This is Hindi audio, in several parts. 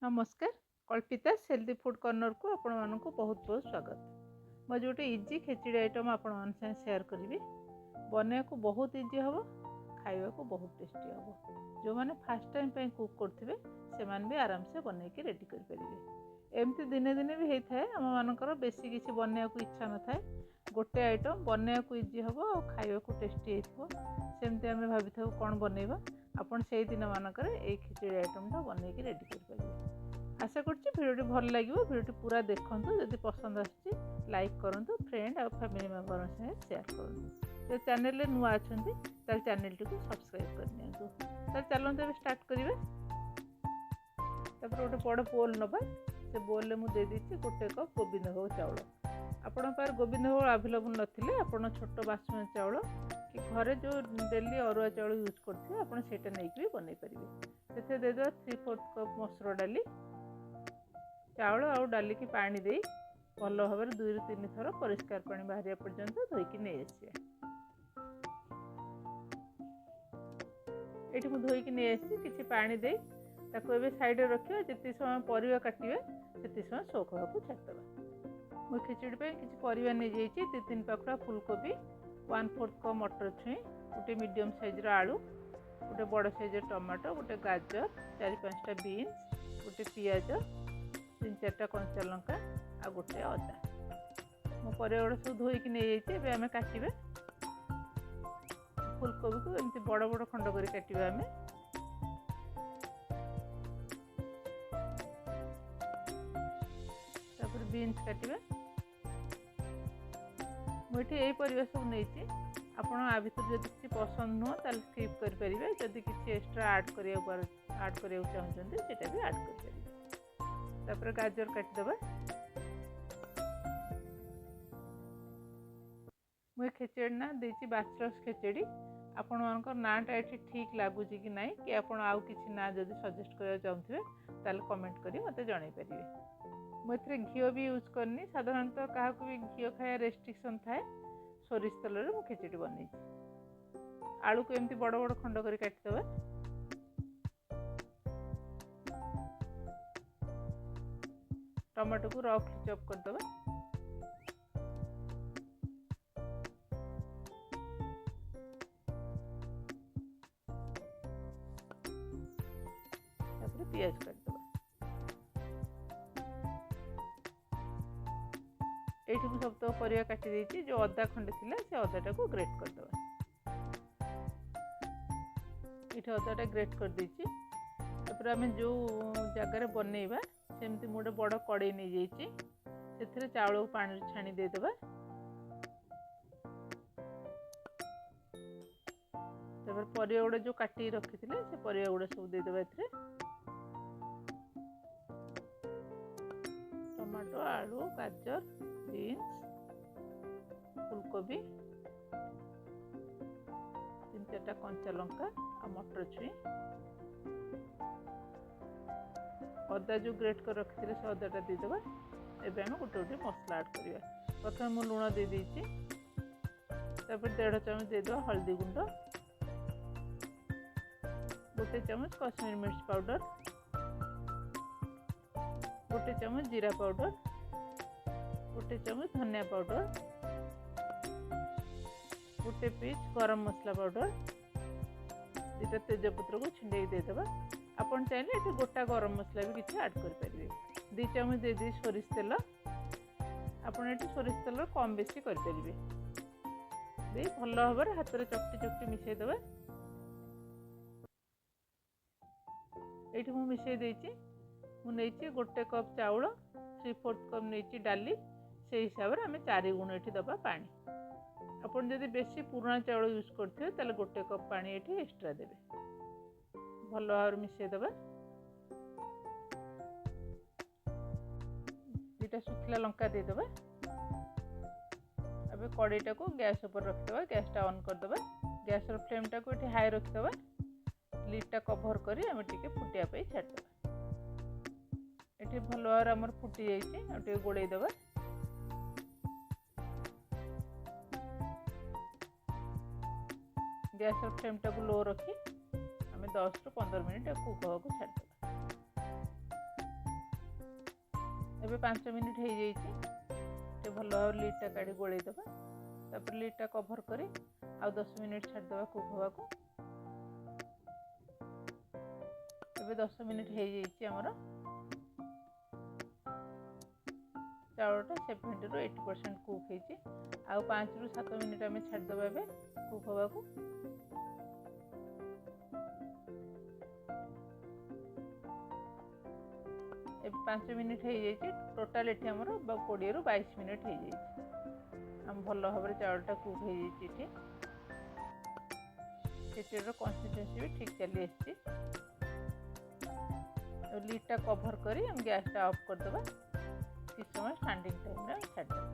नमस्कार। कल्पिता हेल्दी फूड कॉर्नर को आपण मानक बहुत बहुत स्वागत। मैं गोटे इजी खिचड़ी आइटम आपण मान से शेयर करी। बनया को बहुत इजी हम, खाइबा को बहुत टेस्टी हम। जो मैंने फास्ट टाइम पे कुक करथिबे से मान भी आराम से बनई के रेडी कर परिबे। एमती दिने दिने भी होता है आम मानकर बेसी किसी बनया को इच्छा न थाए, गोटे आइटम बनया को इजी हम और खाइबा को टेस्टी हो। सेमती आम भाभी था कौन बनइबा, आपन से दिन मानक खिचड़ी आइटमटा बनई के रेडी कर परिबे। आशा करछि भिडियोटी भल लगे। भिडियोटी पूरा देखंतु, जदि पसंद आछि लाइक करंतु, फ्रेंड और फैमिली मेंबर संगे शेयर करंतु। जो चैनल रे नुआ अछंती ताल चैनल टी को सब्सक्राइब कर नियंतु। ताल चलंतु ए स्टार्ट करिवे। तापर गोटे बड़ बोल नबा, से बोल ले मु दे दिछि गोटे कप गोविंदभोग चाउल। आपण पार गोविंदभोग अवेलेबल नथिले आपण छोट बासमती चाउल कि घरे जो डेली अरुआ चाउल यूज करथिबे आपण सेटा नै कि बनै परिबे। सेते दे दो 3/4 कप मसूर डाली, चाउल आउ डाली की पानी दे भल भाव 2 ରୁ 3 थर परिष्कार पानी बाहरिया पर्यंत धोईकी नहीं आसिए। ये धोईकी नहीं आसी किसी पानी दे ताको एबे साइड रखिए। जिते समय परिवा काटिवे सेति समय सोख होको छाड़दबा। मु खिचड़ी पे किसी परिवा नहीं जाइए। 2-3 पाखुड़ा फूलकोबी, 1/4 कप मटर छुई, गोटे मीडियम साइज आलू, गोटे बड़ साइज टमाटो, गोटे गाजर, 4-5टा बीन्स, गोटे पियाज, 3-4टा कंचा लंका आ गोटे अदा। मो पर गुड़ा सब धोईकी नहीं जाइए। आम काटे फूलकोबी को एमती बड़ बड़ खंड कर काटे। आम तापर बीन्स काटे। मुझे यही परिवा सब नहीं। आपण आ भर जब किसी पसंद नुह ताल स्किप करेंगे। जदि किसी एक्स्ट्रा ऐड करा चाहते सेटा भी ऐड करेंगे। तापर गाजर काटिदबा। मुझे खिचड़ी ना देती बैचलर्स खिचड़ी। आपण मानकर नाटा ये ठीक लगुच कि ना कि आपण आउ किसी ना जदि सजेस्ट करा चाहते ताल कमेंट करी मते जणाई परिबे। मुझे घी भी यूज करनी। साधारणतः क्या भी घी खाया रेस्ट्रिक्शन थाए। सोरिष तेल रे मु खिचड़ी बनी। आलू को एमती बड़ बड़ खंड कर काटिदबा। टमाटो को रफली चॉप करदबा। तापर पियाज काटदबा। एठी मु सब तो परिया काटी देछि। जो अदा खंडे थिला से अदाटा को ग्रेट करदबा। एठी अदाटा ग्रेट कर देछि। तापर आमे जो जगह बनइबा सेमती गोटे बड़ कड़े नहीं जाइए। से चाउल को पानी छाणी देदेबा। तापर परिया गुड़ा जो काटी रखी थे से परिया गुड़ा सब देदेबा। टमाटो, आलू, गाजर, बीन्स, फूलकोबी, 3-4टा कंचा लंका आ मटर छुई, अदा जो ग्रेट कर रखी से अदाटा देदेबा। एबे हम गोटे गोटे मसला ऐड करिया। प्रथम मु लुण दे देछि। तापर 1.5 चामच देदेबा हल्दी गुंड, गोटे चामच कश्मीरी मिर्च पाउडर, गोटे चामच जीरा पाउडर, गोटे चामच धनिया पाउडर, गोटे पीस गरम मसला पाउडर, 2टा तेजपत्र को छिंडे देदेबा। आपण चाहिए ये गोटा गरम मसला भी किसी ऐड करेंगे। 2 चामच दे दी सोरिष तेल। आपड़ ये सोरिष तेल कम बेसी करेंगे। भल भाव हाथ में चकटी चकटी मिसईदे। ये मुझे मिसई देछि। मुझे गोटे कप चाउल, 3/4 कप नहीं डाली, से हिसाब से आम 4 गुण ये दबा पानी। आपड़ जब बेसी पुराना चाउल यूज करते ताले गोटे कप पानी ये एक्स्ट्रा देवे। भल भाव मिसईदे। 2टा सुखला लंका देदेबा। अब कड़ईटा को गैस ऊपर रखिदेबा। गैसटा ऑन करदेबा। गैस फ्लेमटा को ये हाई रखिदेबा। लिडटा कभर करी आम टिके फुटिया पे छाड़देबा। ये भल भाव आमर फुटी जाइए। गोड़े देबा। गैस फ्लेमटा को लो रखी आम 10 ରୁ 15 मिनिट कुक होगा छाड़देबा। ଏବେ 5 ମିନିଟ୍ ହେଇଯାଇଛି। ଟିକେ ଭଲ ଭାବରେ ଲିଡ଼୍ଟା କାଢ଼ି ଗୋଳେଇ ଦେବା। ତାପରେ ଲିଡ଼୍ଟା କଭର୍ କରି ଆଉ 10 ମିନିଟ୍ ଛାଡ଼ିଦେବା କୁକ୍ ହେବାକୁ। ଏବେ 10 ମିନିଟ୍ ହେଇଯାଇଛି ଆମର। ଚାଉଳଟା 70 ରୁ 80% କୁକ୍ ହେଇଛି। ଆଉ 5 ରୁ 7 ମିନିଟ୍ ଆମେ ଛାଡ଼ିଦେବା ଏବେ କୁକ୍ ହେବାକୁ। ଏବେ 5 ମିନିଟ୍ ହେଇଯାଇଛି। ଟୋଟାଲ୍ ଏଠି ଆମର 20 ରୁ 22 ମିନିଟ୍ ହେଇଯାଇଛି। ଆମ ଭଲ ଭାବରେ ଚାଉଳଟା କୁକ୍ ହେଇଯାଇଛି। ଏଠି ଖେଚେଡ଼ିର କନସିଷ୍ଟେନ୍ସି ବି ଠିକ୍ ଚାଲି ଆସିଛି। ଲିଡ଼୍ଟା କଭର୍ କରି ଆମେ ଗ୍ୟାସ୍ଟା ଅଫ୍ କରିଦେବା। କିଛି ସମୟ ଷ୍ଟାଣ୍ଡିଂ ଟାଇମ୍ରେ ଛାଡ଼ିଦେବା।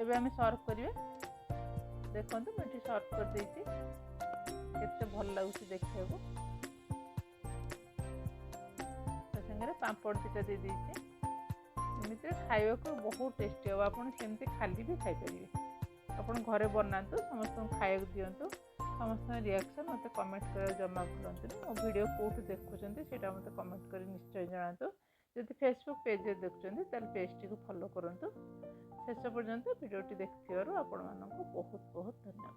ଏବେ ଆମେ ସର୍ଭ କରିବା। ଦେଖନ୍ତୁ ମୁଁ ଏଠି ସର୍ଭ କରିଦେଇଛି। କେତେ ଭଲ ଲାଗୁଛି ଦେଖିବାକୁ। ତା ସାଙ୍ଗରେ ପାମ୍ପଡ଼ ଦୁଇଟା ଦେଇଦେଇଛି। ଏମିତିରେ ଖାଇବାକୁ ବହୁତ ଟେଷ୍ଟି ହେବ। ଆପଣ ସେମିତି ଖାଲି ବି ଖାଇପାରିବେ। ଆପଣ ଘରେ ବନାନ୍ତୁ, ସମସ୍ତଙ୍କୁ ଖାଇବାକୁ ଦିଅନ୍ତୁ। ସମସ୍ତଙ୍କ ରିଆକ୍ସନ୍ ମୋତେ କମେଣ୍ଟ କରିବାକୁ ଜମା ଭୁଲନ୍ତୁନି। ମୋ ଭିଡ଼ିଓ କେଉଁଠୁ ଦେଖୁଛନ୍ତି ସେଇଟା ମୋତେ କମେଣ୍ଟ କରି ନିଶ୍ଚୟ ଜଣାନ୍ତୁ। ଯଦି ଫେସବୁକ୍ ପେଜ୍ରେ ଦେଖୁଛନ୍ତି ତାହେଲେ ପେଜ୍ଟିକୁ ଫଲୋ କରନ୍ତୁ। ଶେଷ ପର୍ଯ୍ୟନ୍ତ ଭିଡ଼ିଓଟି ଦେଖିଥିବାରୁ ଆପଣମାନଙ୍କୁ ବହୁତ ବହୁତ ଧନ୍ୟବାଦ।